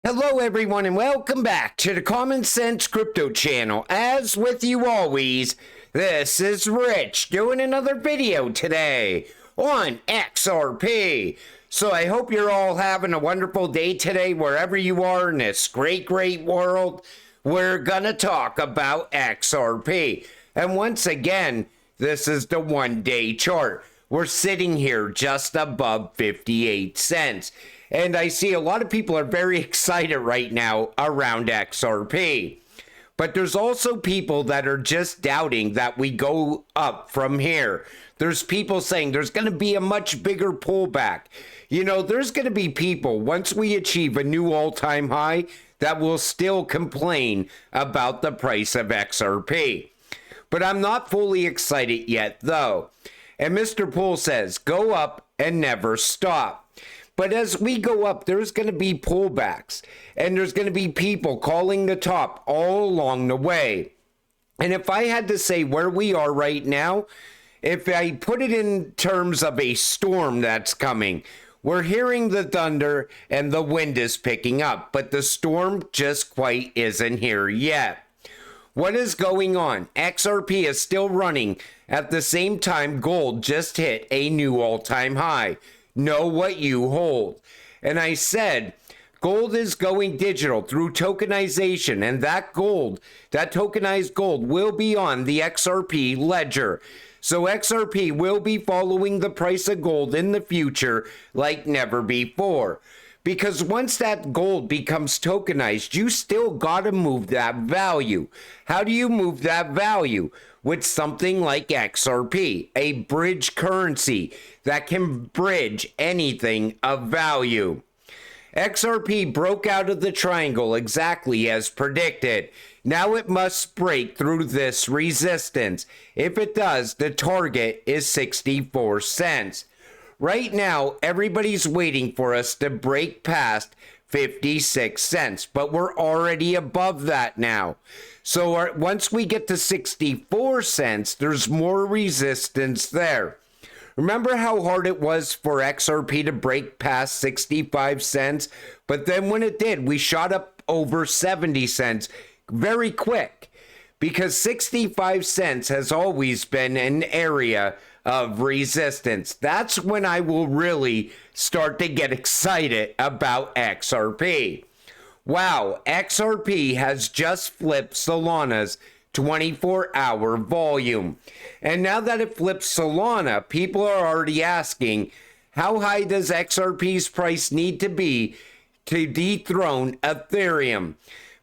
Hello everyone and welcome back to the Common Sense Crypto channel. As with you always, this is Rich doing another video today on XRP. So I hope you're all having a wonderful day today wherever you are in this great world. We're gonna talk about XRP. And once again, this is the 1-day chart. We're sitting here just above 58 cents. And I see a lot of people are very excited right now around XRP. But there's also people that are just doubting that we go up from here. There's people saying there's going to be a much bigger pullback. You know, there's going to be people, once we achieve a new all-time high, that will still complain about the price of XRP. But I'm not fully excited yet, though. And Mr. Poole says, go up and never stop. But as we go up, there's going to be pullbacks, and there's going to be people calling the top all along the way. And if I had to say where we are right now, if I put it in terms of a storm that's coming, we're hearing the thunder and the wind is picking up, but the storm just quite isn't here yet. What is going on? XRP is still running. At the same time, gold just hit a new all-time high. Know what you hold. And I said, gold is going digital through tokenization, and that gold, that tokenized gold, will be on the XRP ledger. So XRP will be following the price of gold in the future like never before. Because once that gold becomes tokenized, you still gotta move that value. How do you move that value? With something like XRP, a bridge currency that can bridge anything of value. XRP broke out of the triangle exactly as predicted. Now it must break through this resistance. If it does, the target is 64 cents. Right now, everybody's waiting for us to break past 56 cents, but we're already above that now. So once we get to 64 cents, there's more resistance there. Remember how hard it was for XRP to break past 65 cents? But then when it did, we shot up over 70 cents very quick, because 65 cents has always been an area of resistance. That's when I will really start to get excited about XRP. Wow, XRP has just flipped Solana's 24-hour volume. And now that it flipped Solana, people are already asking, how high does XRP's price need to be to dethrone Ethereum?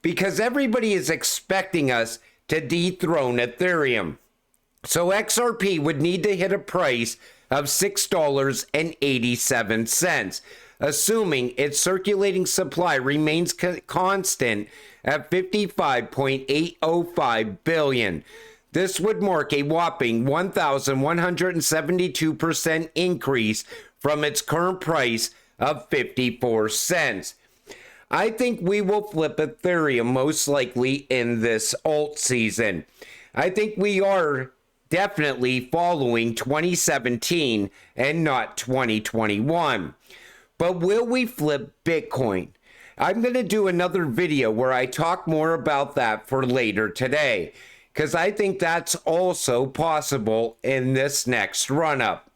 Because everybody is expecting us to dethrone Ethereum. So XRP would need to hit a price of $6.87, assuming its circulating supply remains constant at 55.805 billion. This would mark a whopping 1,172% increase from its current price of 54 cents. I think we will flip Ethereum most likely in this alt season. I think we are definitely following 2017 and not 2021. But will we flip Bitcoin? I'm going to do another video where I talk more about that for later today, because I think that's also possible in this next run-up.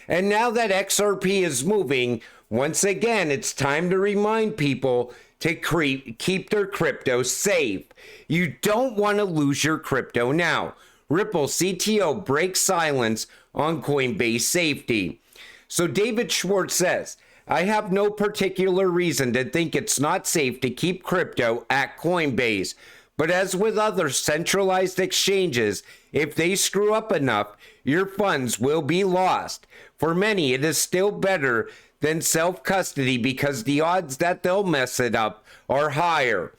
And now that XRP is moving, once again, it's time to remind people to keep their crypto safe. You don't want to lose your crypto now. Ripple CTO breaks silence on Coinbase safety. So David Schwartz says, I have no particular reason to think it's not safe to keep crypto at Coinbase. But as with other centralized exchanges, if they screw up enough, your funds will be lost. For many, it is still better than self-custody because the odds that they'll mess it up are higher.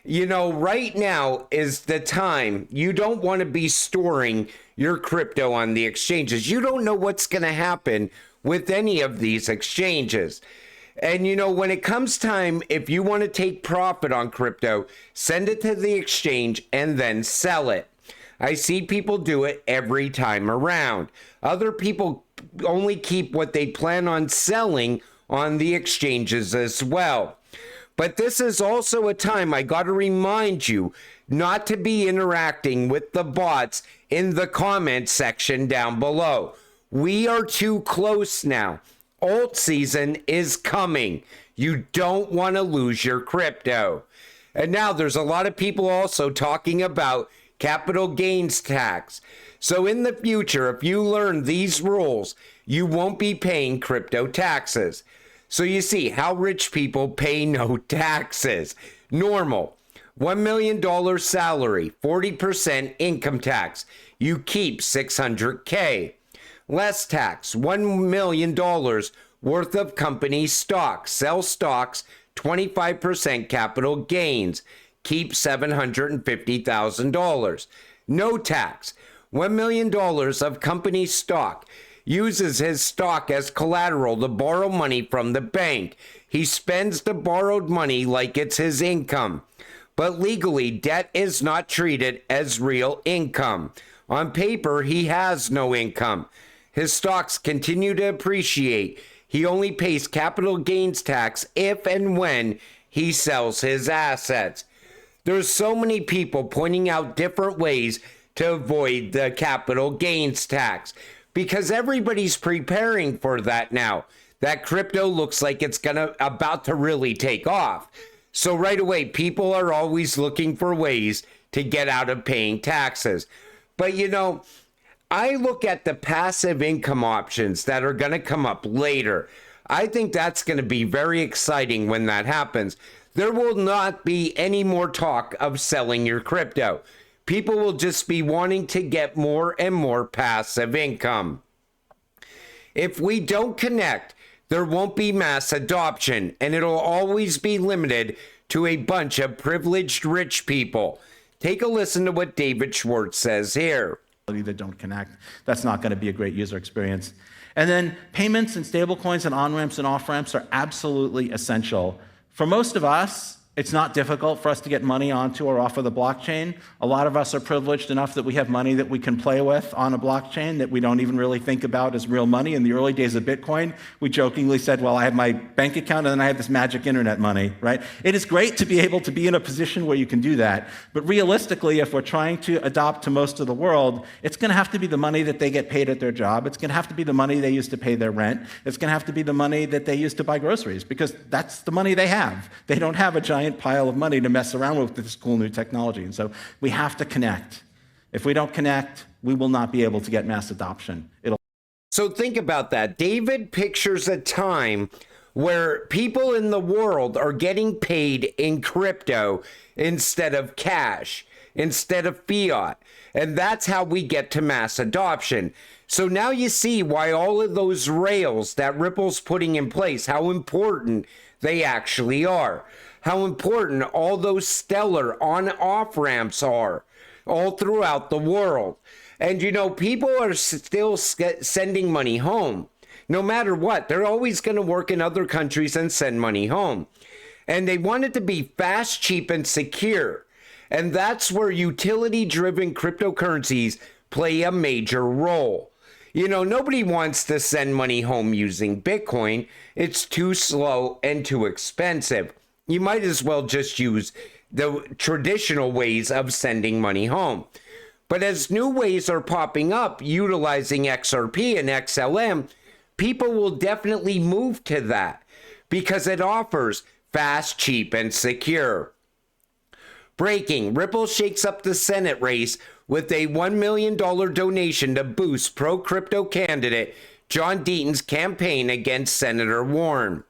You know, right now is the time. You don't want to be storing your crypto on the exchanges. You don't know what's going to happen with any of these exchanges. And you know, when it comes time, if you want to take profit on crypto, send it to the exchange and then sell it. I see people do it every time around. Other people only keep what they plan on selling on the exchanges as well. But this is also a time I got to remind you not to be interacting with the bots in the comment section down below. We are too close now. Alt season is coming. You don't want to lose your crypto. And now there's a lot of people also talking about capital gains tax. So in the future, if you learn these rules, you won't be paying crypto taxes. So you see how rich people pay no taxes. Normal, $1 million salary, 40% income tax. You keep $600K. Less tax, $1 million worth of company stocks. Sell stocks, 25% capital gains. Keep $750,000. No tax, $1 million of company stock. Uses his stock as collateral to borrow money from the bank. He spends the borrowed money like it's his income. But legally, debt is not treated as real income. On paper, he has no income. His stocks continue to appreciate. He only pays capital gains tax if and when he sells his assets. There's so many people pointing out different ways to avoid the capital gains tax, because everybody's preparing for that now. That crypto looks like it's about to really take off. So right away, people are always looking for ways to get out of paying taxes. But you know, I look at the passive income options that are going to come up later. I think that's going to be very exciting when that happens. There will not be any more talk of selling your crypto. People will just be wanting to get more and more passive income. If we don't connect, there won't be mass adoption, and it'll always be limited to a bunch of privileged rich people. Take a listen to what David Schwartz says here. That don't connect. That's not going to be a great user experience. And then payments and stablecoins and on-ramps and off-ramps are absolutely essential. For most of us, it's not difficult for us to get money onto or off of the blockchain. A lot of us are privileged enough that we have money that we can play with on a blockchain that we don't even really think about as real money. In the early days of Bitcoin, we jokingly said, well, I have my bank account and then I have this magic internet money, right? It is great to be able to be in a position where you can do that. But realistically, if we're trying to adopt to most of the world, it's going to have to be the money that they get paid at their job. It's going to have to be the money they use to pay their rent. It's going to have to be the money that they use to buy groceries, because that's the money they have. They don't have a giant pile of money to mess around with this cool new technology. And so we have to connect. If we don't connect, we will not be able to get mass adoption. So think about that. David pictures a time where people in the world are getting paid in crypto instead of cash, instead of fiat. And that's how we get to mass adoption. So now you see why all of those rails that Ripple's putting in place, how important they actually are. How important all those stellar on-off ramps are all throughout the world. And you know, people are still sending money home. No matter what, they're always going to work in other countries and send money home. And they want it to be fast, cheap, and secure. And that's where utility-driven cryptocurrencies play a major role. You know, nobody wants to send money home using Bitcoin. It's too slow and too expensive. You might as well just use the traditional ways of sending money home. But as new ways are popping up utilizing XRP and XLM, people will definitely move to that because it offers fast, cheap, and secure. Breaking: Ripple shakes up the Senate race with a $1 million donation to boost pro-crypto candidate John Deaton's campaign against Senator Warren.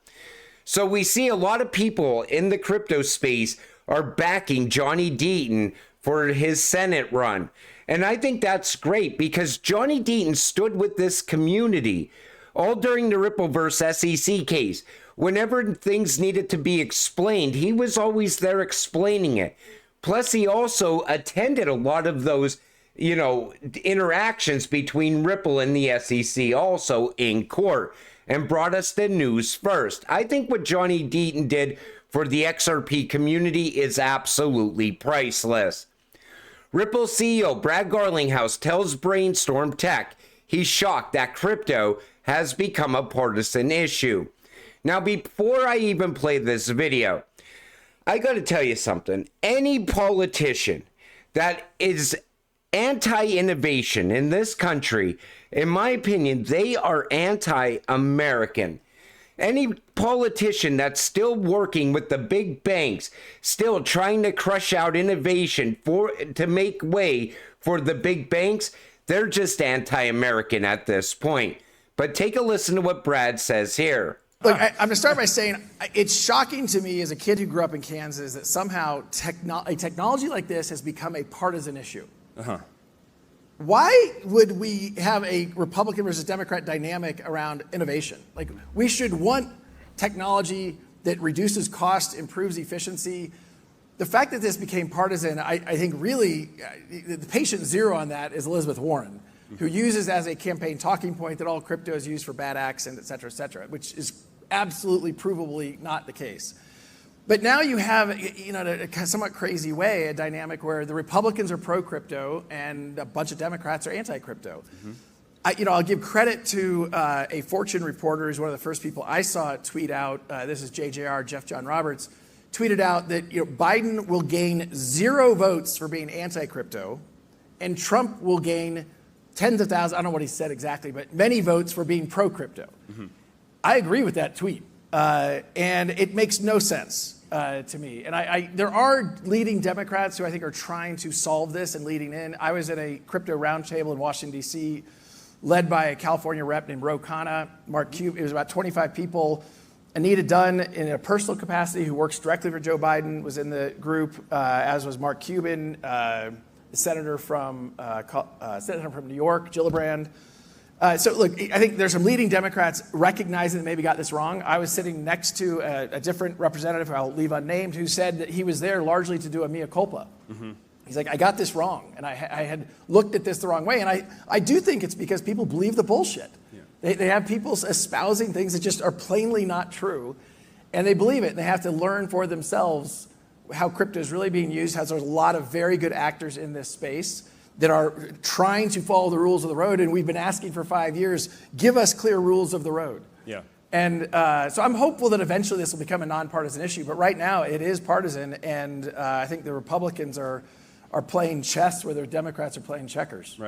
So we see a lot of people in the crypto space are backing Johnny Deaton for his Senate run. And I think that's great because Johnny Deaton stood with this community all during the Rippleverse SEC case. Whenever things needed to be explained, he was always there explaining it. Plus, he also attended a lot of those, you know, interactions between Ripple and the SEC also in court, and brought us the news first. I think what Johnny Deaton did for the XRP community is absolutely priceless. Ripple CEO Brad Garlinghouse tells Brainstorm Tech he's shocked that crypto has become a partisan issue. Now, before I even play this video, I got to tell you something. Any politician that is anti-innovation in this country, in my opinion, they are anti-American. Any politician that's still working with the big banks, still trying to crush out innovation to make way for the big banks, they're just anti-American at this point. But take a listen to what Brad says here. Look, I'm going to start by saying it's shocking to me as a kid who grew up in Kansas that somehow a technology like this has become a partisan issue. Why would we have a Republican versus Democrat dynamic around innovation? Like, we should want technology that reduces cost, improves efficiency. The fact that this became partisan, I think really, the patient zero on that is Elizabeth Warren, who uses as a campaign talking point that all crypto is used for bad acts and et cetera, which is absolutely provably not the case. But now you have, in a somewhat crazy way, a dynamic where the Republicans are pro-crypto and a bunch of Democrats are anti-crypto. I'll give credit to a Fortune reporter who's one of the first people I saw tweet out, this is JJR, Jeff John Roberts, tweeted out that Biden will gain 0 votes for being anti-crypto, and Trump will gain tens of thousands, I don't know what he said exactly, but many votes for being pro-crypto. I agree with that tweet. And it makes no sense to me. And there are leading Democrats who I think are trying to solve this and leading in. I was at a crypto roundtable in Washington, D.C., led by a California rep named Ro Khanna, Mark Cuban. It was about 25 people. Anita Dunn, in a personal capacity, who works directly for Joe Biden, was in the group, as was Mark Cuban, the senator from New York, Gillibrand. So look, I think there's some leading Democrats recognizing that maybe got this wrong. I was sitting next to a different representative, who I'll leave unnamed, who said that he was there largely to do a mea culpa. He's like, I got this wrong, and I had looked at this the wrong way. And I do think it's because people believe the bullshit. They have people espousing things that just are plainly not true, and they believe it, and they have to learn for themselves how crypto is really being used. There's a lot of very good actors in this space that are trying to follow the rules of the road, and we've been asking for 5 years, give us clear rules of the road. And so I'm hopeful that eventually this will become a nonpartisan issue, but right now it is partisan, and I think the Republicans are playing chess where the Democrats are playing checkers.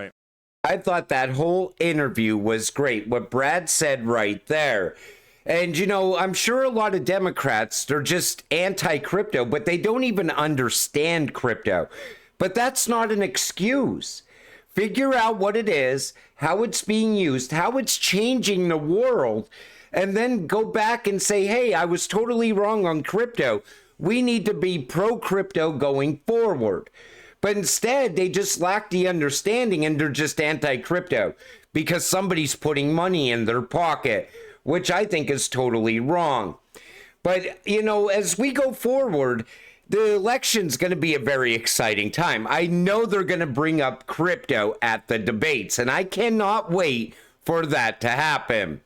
I thought that whole interview was great, what Brad said right there. And, I'm sure a lot of Democrats, they're just anti-crypto, but they don't even understand crypto. But that's not an excuse. Figure out what it is, how it's being used, how it's changing the world, and then go back and say, hey, I was totally wrong on crypto. We need to be pro-crypto going forward. But instead, they just lack the understanding, and they're just anti-crypto because somebody's putting money in their pocket, which I think is totally wrong. But, as we go forward, the election's going to be a very exciting time. I know they're going to bring up crypto at the debates, and I cannot wait for that to happen.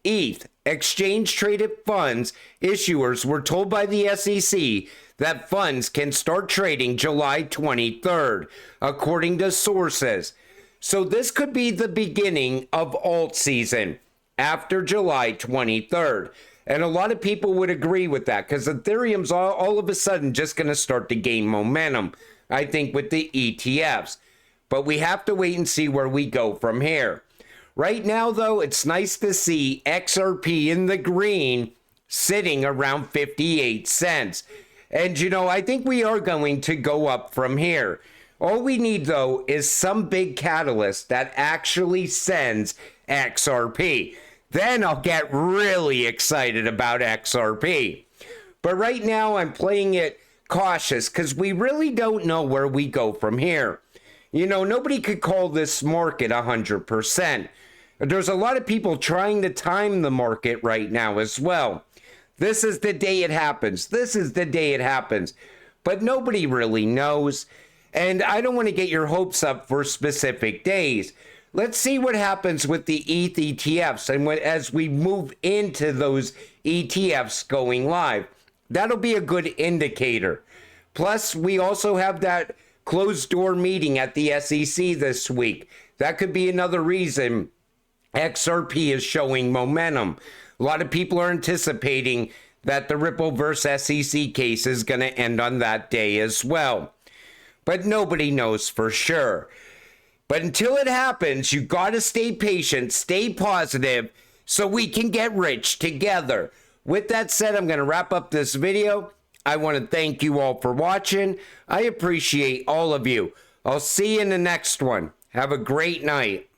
ETH, exchange-traded funds issuers were told by the SEC that funds can start trading July 23rd, according to sources. So this could be the beginning of alt season after July 23rd. And a lot of people would agree with that because Ethereum's all of a sudden just going to start to gain momentum, I think, with the ETFs. But we have to wait and see where we go from here. Right now, though, it's nice to see XRP in the green sitting around 58 cents. And, I think we are going to go up from here. All we need, though, is some big catalyst that actually sends XRP. Then I'll get really excited about XRP. But right now I'm playing it cautious because we really don't know where we go from here. Nobody could call this market 100%. There's a lot of people trying to time the market right now as well. This is the day it happens. This is the day it happens. But nobody really knows. And I don't want to get your hopes up for specific days. Let's see what happens with the ETH ETFs and as we move into those ETFs going live. That'll be a good indicator. Plus, we also have that closed door meeting at the SEC this week. That could be another reason XRP is showing momentum. A lot of people are anticipating that the Ripple versus SEC case is going to end on that day as well. But nobody knows for sure. But until it happens, you got to stay patient, stay positive, so we can get rich together. With that said, I'm going to wrap up this video. I want to thank you all for watching. I appreciate all of you. I'll see you in the next one. Have a great night.